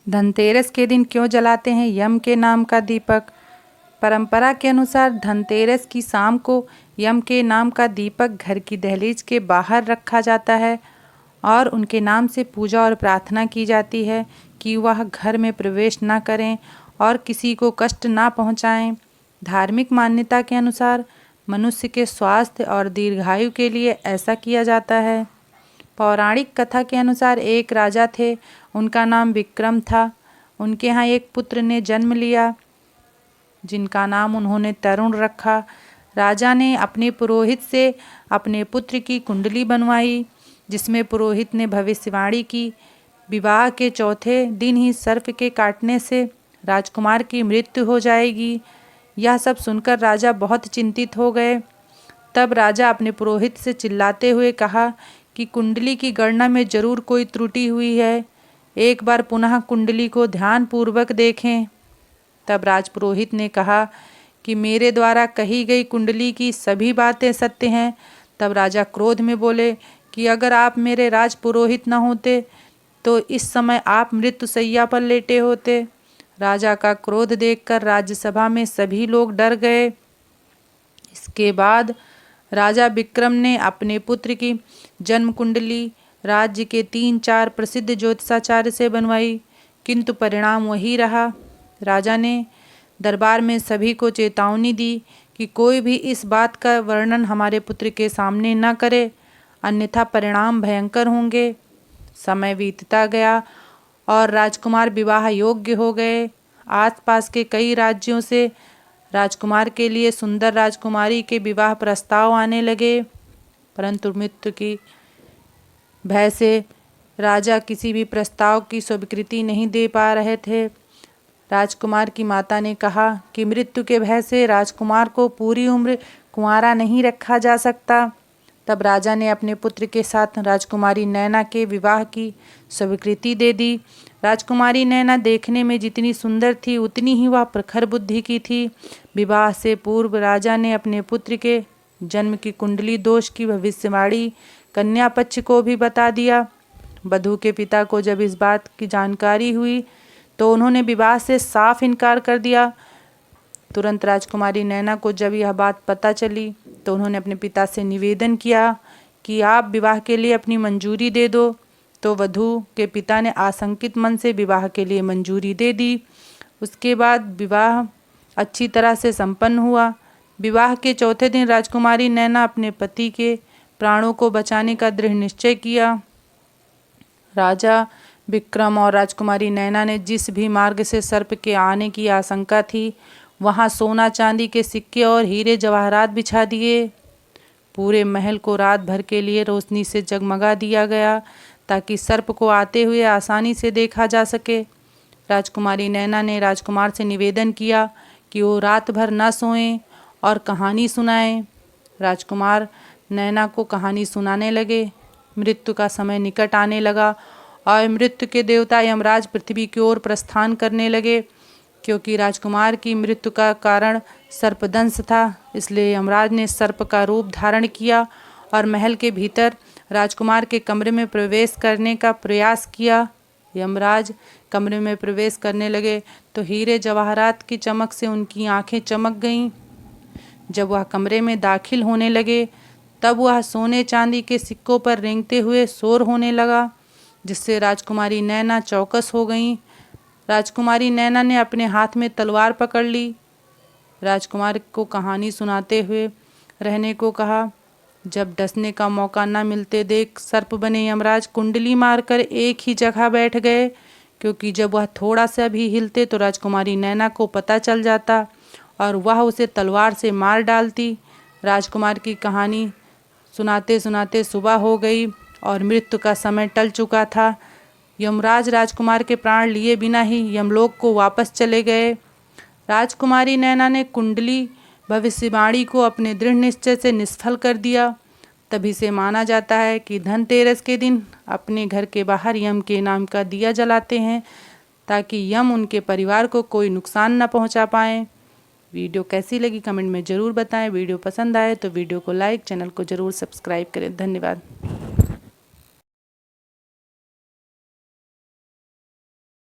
धनतेरस के दिन क्यों जलाते हैं यम के नाम का दीपक? परंपरा के अनुसार धनतेरस की शाम को यम के नाम का दीपक घर की दहलीज के बाहर रखा जाता है और उनके नाम से पूजा और प्रार्थना की जाती है कि वह घर में प्रवेश न करें और किसी को कष्ट ना पहुंचाएं। धार्मिक मान्यता के अनुसार मनुष्य के स्वास्थ्य और दीर्घायु के लिए ऐसा किया जाता है। पौराणिक कथा के अनुसार एक राजा थे, उनका नाम विक्रम था। उनके यहाँ एक पुत्र ने जन्म लिया जिनका नाम उन्होंने तरुण रखा। राजा ने अपने पुरोहित से अपने पुत्र की कुंडली बनवाई जिसमें पुरोहित ने भविष्यवाणी की विवाह के चौथे दिन ही सर्प के काटने से राजकुमार की मृत्यु हो जाएगी। यह सब सुनकर राजा बहुत चिंतित हो गए। तब राजा अपने पुरोहित से चिल्लाते हुए कहा कि कुंडली की गणना में जरूर कोई त्रुटि हुई है, एक बार पुनः कुंडली को ध्यानपूर्वक देखें। तब राजपुरोहित ने कहा कि मेरे द्वारा कही गई कुंडली की सभी बातें सत्य हैं। तब राजा क्रोध में बोले कि अगर आप मेरे राजपुरोहित न होते तो इस समय आप मृत्युशैया पर लेटे होते। राजा का क्रोध देखकर राज्यसभा में सभी लोग डर गए। इसके बाद राजा विक्रम ने अपने पुत्र की जन्म कुंडली राज्य के 3-4 प्रसिद्ध ज्योतिषाचार्य से बनवाई, किंतु परिणाम वही रहा। राजा ने दरबार में सभी को चेतावनी दी कि कोई भी इस बात का वर्णन हमारे पुत्र के सामने न करे, अन्यथा परिणाम भयंकर होंगे। समय बीतता गया और राजकुमार विवाह योग्य हो गए। आसपास के कई राज्यों से राजकुमार के लिए सुंदर राजकुमारी के विवाह प्रस्ताव आने लगे, परंतु मृत्यु की भय से राजा किसी भी प्रस्ताव की स्वीकृति नहीं दे पा रहे थे। राजकुमार की माता ने कहा कि मृत्यु के भय से राजकुमार को पूरी उम्र कुंवारा नहीं रखा जा सकता। तब राजा ने अपने पुत्र के साथ राजकुमारी नैना के विवाह की स्वीकृति दे दी। राजकुमारी नैना देखने में जितनी सुंदर थी उतनी ही वह प्रखर बुद्धि की थी। विवाह से पूर्व राजा ने अपने पुत्र के जन्म की कुंडली दोष की भविष्यवाणी कन्या पक्ष को भी बता दिया। वधू के पिता को जब इस बात की जानकारी हुई तो उन्होंने विवाह से साफ इनकार कर दिया। तुरंत राजकुमारी नैना को जब यह बात पता चली तो उन्होंने अपने पिता से निवेदन किया कि आप विवाह के लिए अपनी मंजूरी दे दो। तो वधू के पिता ने आशंकित मन से विवाह के लिए मंजूरी दे दी। उसके बाद विवाह अच्छी तरह से संपन्न हुआ। विवाह के चौथे दिन राजकुमारी नैना अपने पति के प्राणों को बचाने का दृढ़ निश्चय किया। राजा विक्रम और राजकुमारी नैना ने जिस भी मार्ग से सर्प के आने की आशंका थी वहां सोना चांदी के सिक्के और हीरे जवाहरात बिछा दिए। पूरे महल को रात भर के लिए रोशनी से जगमगा दिया गया ताकि सर्प को आते हुए आसानी से देखा जा सके। राजकुमारी नैना ने राजकुमार से निवेदन किया कि वो रात भर न सोएं और कहानी सुनाएं। राजकुमार नैना को कहानी सुनाने लगे। मृत्यु का समय निकट आने लगा और मृत्यु के देवता यमराज पृथ्वी की ओर प्रस्थान करने लगे। क्योंकि राजकुमार की मृत्यु का कारण सर्पदंश था, इसलिए यमराज ने सर्प का रूप धारण किया और महल के भीतर राजकुमार के कमरे में प्रवेश करने का प्रयास किया। यमराज कमरे में प्रवेश करने लगे तो हीरे जवाहरात की चमक से उनकी आंखें चमक गईं। जब वह कमरे में दाखिल होने लगे तब वह सोने चांदी के सिक्कों पर रेंगते हुए शोर होने लगा, जिससे राजकुमारी नैना चौकस हो गईं। राजकुमारी नैना ने अपने हाथ में तलवार पकड़ ली। राजकुमार को कहानी सुनाते हुए रहने को कहा। जब डसने का मौका न मिलते देख सर्प बने यमराज कुंडली मारकर एक ही जगह बैठ गए, क्योंकि जब वह थोड़ा सा भी हिलते तो राजकुमारी नैना को पता चल जाता और वह उसे तलवार से मार डालती। राजकुमार की कहानी सुनाते सुनाते सुबह हो गई और मृत्यु का समय टल चुका था। यमराज राजकुमार के प्राण लिए बिना ही यमलोक को वापस चले गए। राजकुमारी नैना ने कुंडली भविष्यवाणी को अपने दृढ़ निश्चय से निष्फल कर दिया। तभी से माना जाता है कि धनतेरस के दिन अपने घर के बाहर यम के नाम का दिया जलाते हैं ताकि यम उनके परिवार को कोई नुकसान न पहुंचा पाए। वीडियो कैसी लगी कमेंट में ज़रूर बताएं। वीडियो पसंद आए तो वीडियो को लाइक, चैनल को ज़रूर सब्सक्राइब करें। धन्यवाद।